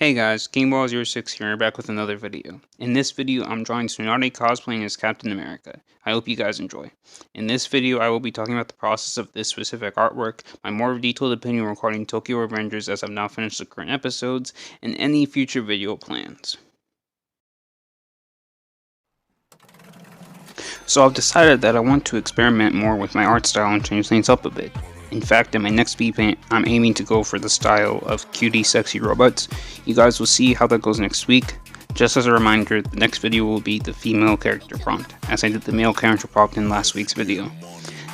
Hey guys, GameBall06 here, back with another video. In this video, I'm drawing Tsunade cosplaying as Captain America. I hope you guys enjoy. In this video, I will be talking about the process of this specific artwork, my more detailed opinion regarding Tokyo Revengers as I've now finished the current episodes, and any future video plans. So I've decided that I want to experiment more with my art style and change things up a bit. In fact, in my next Speedpaint, I'm aiming to go for the style of cutie sexy robots. You guys will see how that goes next week. Just as a reminder, the next video will be the female character prompt, as I did the male character prompt in last week's video.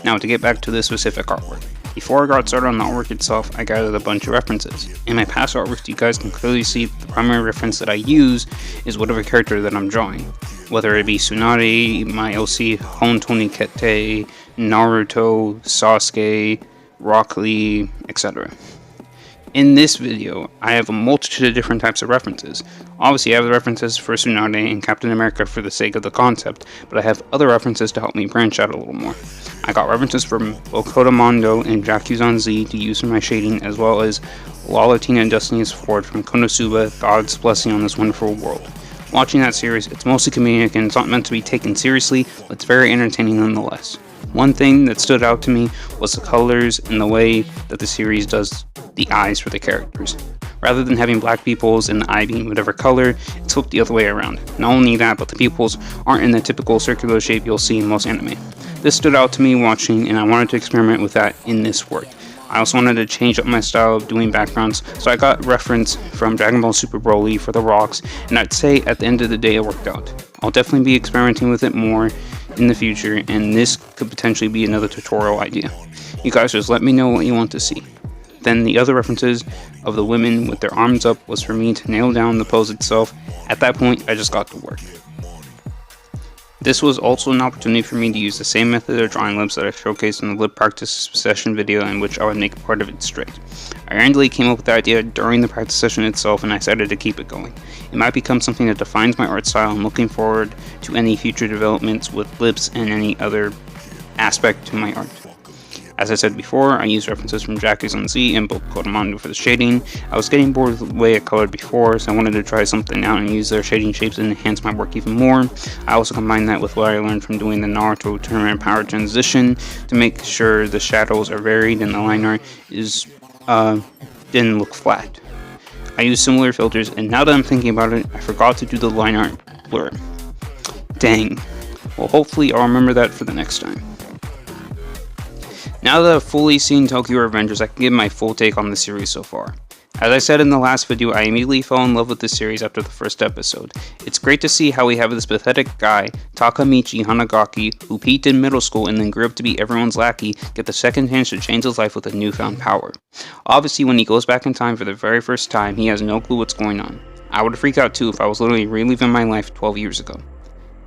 Now to get back to this specific artwork. Before I got started on the artwork itself, I gathered a bunch of references. In my past artworks, you guys can clearly see the primary reference that I use is whatever character that I'm drawing. Whether it be Tsunade, my OC, Hontoni Kete, Naruto, Sasuke, Rock Lee, etc. In this video, I have a multitude of different types of references. Obviously, I have the references for Tsunade and Captain America for the sake of the concept, but I have other references to help me branch out a little more. I got references from Okota Mondo and Jakuzan Z to use for my shading, as well as Lalatina and Destiny's Ford from Konosuba, God's Blessing on This Wonderful World. Watching that series, it's mostly comedic and it's not meant to be taken seriously, but it's very entertaining nonetheless. One thing that stood out to me was the colors and the way that the series does the eyes for the characters. Rather than having black pupils and the eye being whatever color, it's flipped the other way around. Not only that, but the pupils aren't in the typical circular shape you'll see in most anime. This stood out to me watching, and I wanted to experiment with that in this work. I also wanted to change up my style of doing backgrounds, so I got reference from Dragon Ball Super Broly for the rocks, and I'd say at the end of the day it worked out. I'll definitely be experimenting with it more in the future, and this could potentially be another tutorial idea. You guys just let me know what you want to see. Then the other references of the women with their arms up was for me to nail down the pose itself. At that point, I just got to work. This was also an opportunity for me to use the same method of drawing lips that I showcased in the lip practice session video, in which I would make part of it straight. I randomly came up with the idea during the practice session itself, and I decided to keep it going. It might become something that defines my art style. I'm looking forward to any future developments with lips and any other aspect to my art. As I said before, I used references from Jakuzan Z and Kodomondo for the shading. I was getting bored with the way I colored before, so I wanted to try something out and use their shading shapes and enhance my work even more. I also combined that with what I learned from doing the Naruto tournament power transition to make sure the shadows are varied and the line art is didn't look flat. I used similar filters, and now that I'm thinking about it, I forgot to do the line art blur. Dang. Well, hopefully I'll remember that for the next time. Now that I've fully seen Tokyo Revengers, I can give my full take on the series so far. As I said in the last video, I immediately fell in love with the series after the first episode. It's great to see how we have this pathetic guy, Takamichi Hanagaki, who peaked in middle school and then grew up to be everyone's lackey, get the second chance to change his life with a newfound power. Obviously, when he goes back in time for the very first time, he has no clue what's going on. I would freak out too if I was literally reliving my life 12 years ago.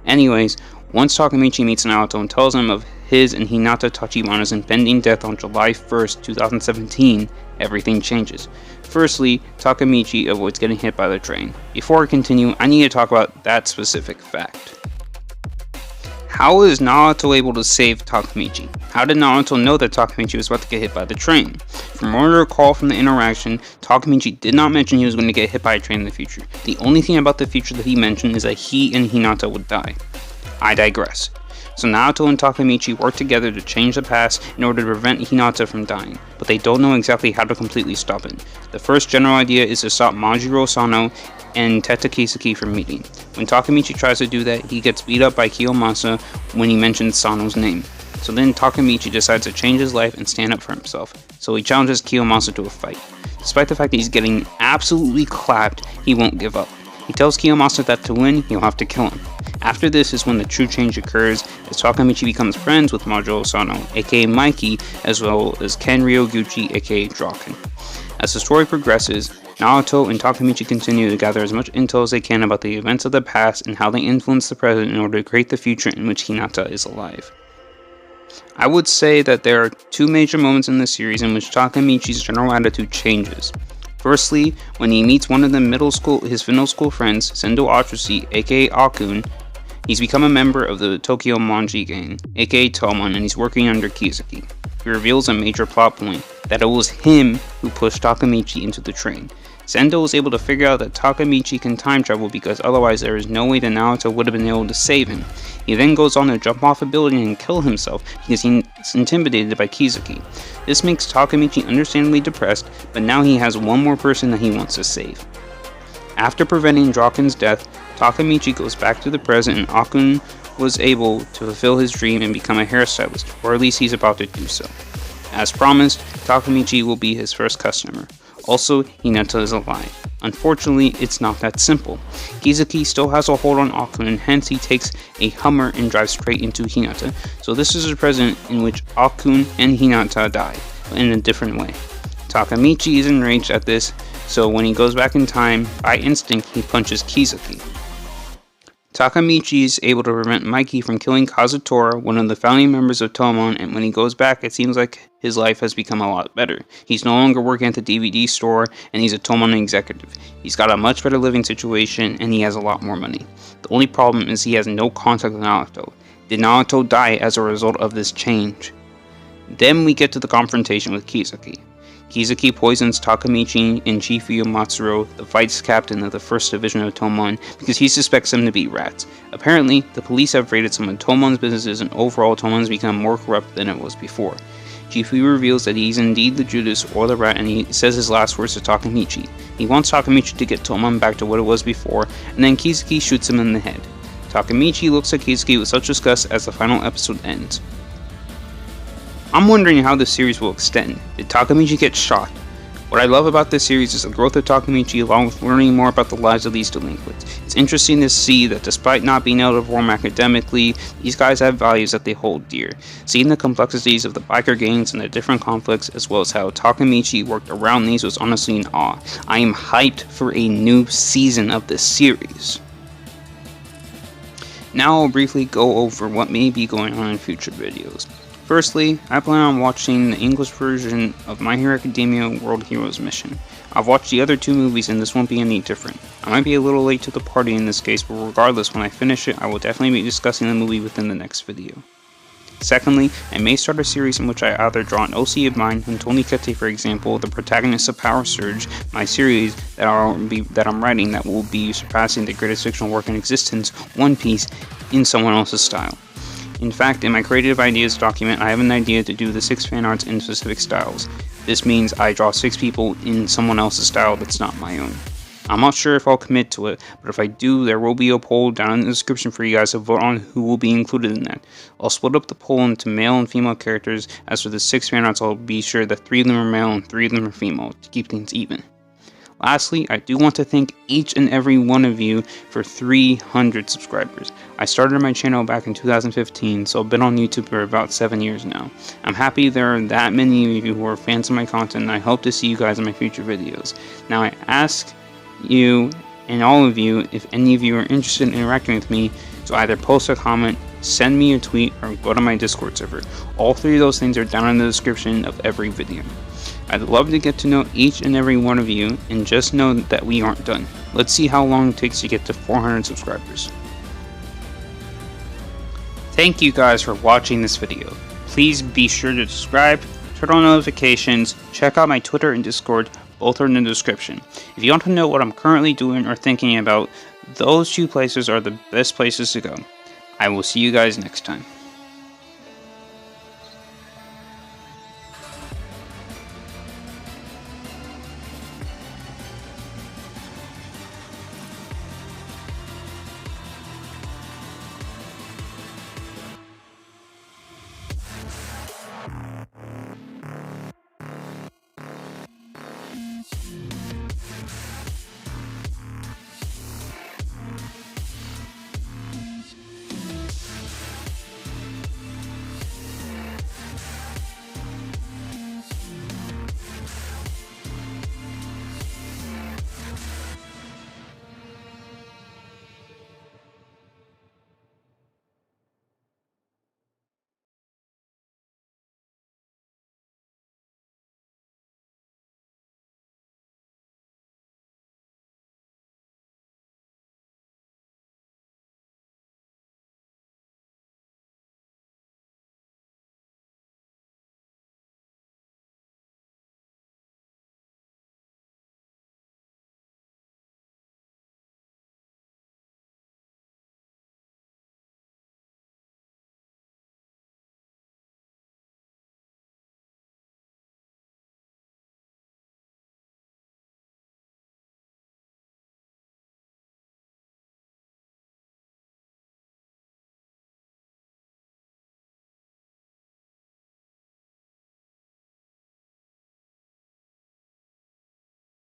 Anyways, once Takamichi meets Naruto and tells him of his and Hinata Tachibana's impending death on July 1st, 2017, everything changes. Firstly, Takamichi avoids getting hit by the train. Before I continue, I need to talk about that specific fact. How is Naruto able to save Takamichi? How did Naruto know that Takamichi was about to get hit by the train? From what I recall from the interaction, Takamichi did not mention he was going to get hit by a train in the future. The only thing about the future that he mentioned is that he and Hinata would die. I digress. So Naruto and Takamichi work together to change the past in order to prevent Hinata from dying, but they don't know exactly how to completely stop it. The first general idea is to stop Majiro Sano and Teta Kiseki from meeting. When Takamichi tries to do that, he gets beat up by Kiyomasa when he mentions Sano's name. So then Takamichi decides to change his life and stand up for himself, so he challenges Kiyomasa to a fight. Despite the fact that he's getting absolutely clapped, he won't give up. He tells Kiyomasa that to win, he'll have to kill him. After this is when the true change occurs, as Takamichi becomes friends with Majiro Sano, aka Mikey, as well as Ken Ryoguchi, aka Draken. As the story progresses, Naruto and Takamichi continue to gather as much intel as they can about the events of the past and how they influence the present in order to create the future in which Hinata is alive. I would say that there are two major moments in the series in which Takamichi's general attitude changes. Firstly, when he meets one of his middle school friends, Sendo Atsushi, aka Akun. He's become a member of the Tokyo Manji gang, aka Tomon, and he's working under Kiseki. He reveals a major plot point. that it was him who pushed Takemichi into the train. Sendo was able to figure out that Takemichi can time travel because otherwise there is no way that Naruto would have been able to save him. He then goes on to jump off a building and kill himself because he's intimidated by Kizuki. This makes Takemichi understandably depressed, but now he has one more person that he wants to save. After preventing Draken's death, Takemichi goes back to the present and Akun was able to fulfill his dream and become a hairstylist, or at least he's about to do so. As promised, Takemichi will be his first customer. Also, Hinata is alive. Unfortunately, it's not that simple. Kizuki still has a hold on Akun and hence he takes a Hummer and drives straight into Hinata, so this is a present in which Akun and Hinata die, but in a different way. Takemichi is enraged at this, so when he goes back in time, by instinct he punches Kizuki. Takemichi is able to prevent Mikey from killing Kazutora, one of the founding members of Tomon, and when he goes back, it seems like his life has become a lot better. He's no longer working at the DVD store, and he's a Tomon executive. He's got a much better living situation, and he has a lot more money. The only problem is he has no contact with Naruto. Did Naruto die as a result of this change? Then we get to the confrontation with Kizuki. Kizuki poisons Takemichi and Chifuya Matsuro, the vice captain of the 1st Division of Tomon, because he suspects them to be rats. Apparently, the police have raided some of Tomon's businesses and overall Tomon's become more corrupt than it was before. Chifuya reveals that he's indeed the Judas or the rat and he says his last words to Takemichi. He wants Takemichi to get Tomon back to what it was before, and then Kizuki shoots him in the head. Takemichi looks at Kizuki with such disgust as the final episode ends. I'm wondering how this series will extend. Did Takemichi get shot? What I love about this series is the growth of Takemichi along with learning more about the lives of these delinquents. It's interesting to see that despite not being able to perform academically, these guys have values that they hold dear. Seeing the complexities of the biker gangs and the different conflicts as well as how Takemichi worked around these was honestly in awe. I am hyped for a new season of this series. Now I'll briefly go over what may be going on in future videos. Firstly, I plan on watching the English version of My Hero Academia World Heroes Mission. I've watched the other 2 movies and this won't be any different. I might be a little late to the party in this case, but regardless, when I finish it, I will definitely be discussing the movie within the next video. Secondly, I may start a series in which I either draw an OC of mine, and Tony Kete for example, the protagonist of Power Surge, my series that I'm writing that will be surpassing the greatest fictional work in existence, One Piece, in someone else's style. In fact, in my creative ideas document, I have an idea to do the 6 fan arts in specific styles. This means I draw 6 people in someone else's style that's not my own. I'm not sure if I'll commit to it, but if I do, there will be a poll down in the description for you guys to vote on who will be included in that. I'll split up the poll into male and female characters. As for the 6 fan arts, I'll be sure that 3 of them are male and 3 of them are female to keep things even. Lastly, I do want to thank each and every one of you for 300 subscribers. I started my channel back in 2015, so I've been on YouTube for about 7 years now. I'm happy there are that many of you who are fans of my content, and I hope to see you guys in my future videos. Now I ask you and all of you, if any of you are interested in interacting with me, to either post a comment, send me a tweet, or go to my Discord server. All 3 of those things are down in the description of every video. I'd love to get to know each and every one of you, and just know that we aren't done. Let's see how long it takes to get to 400 subscribers. Thank you guys for watching this video. Please be sure to subscribe, turn on notifications, check out my Twitter and Discord, both are in the description. If you want to know what I'm currently doing or thinking about, those 2 places are the best places to go. I will see you guys next time.